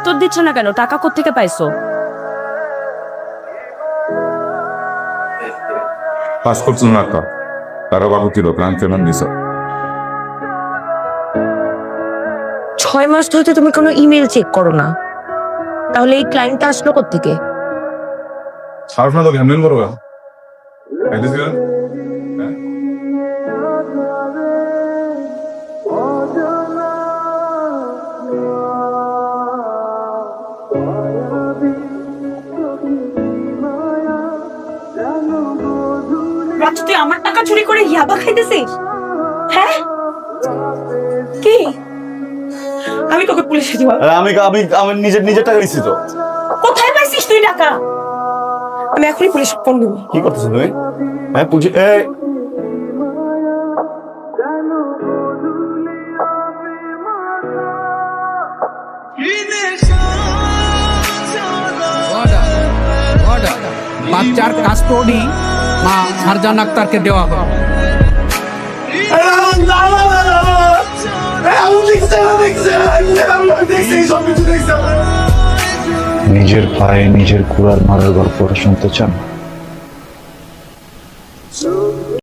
উত্তর দিচ্ছ না কেন? টাকা কোত্থেকে পাইছো? পাসপোর্ট নাকা তারা বাবুতির ক্রান্তেনান নিসা 6 মাস ধরে তুমি কোনো ইমেল চেক করো না, তাহলে এই ক্লায়েন্টটা আসলো কোত্থেকে? সারফনা তো কেমন করো এদিকে রাজু, তুই আমার টাকা চুরি করে ইয়াবা খাইতেছিস? হ্যাঁ, কি? আমি তোকে পুলিশে দিব। আমি আমি আমি নিজের টাকা নিচ্ছি তো। কোথায় পাইছিস তুই টাকা? আমি এখনই পুলিশ ফোন দেবো। কি করতেছো তুমি? হ্যাঁ পুলিশ এই বাচ্চার কাস্টডি মা ফারজান আক্তারকে দেওয়া হবে। নিজের পায়ে নিজের কুড়াল মারার গল্প শুনতে চান?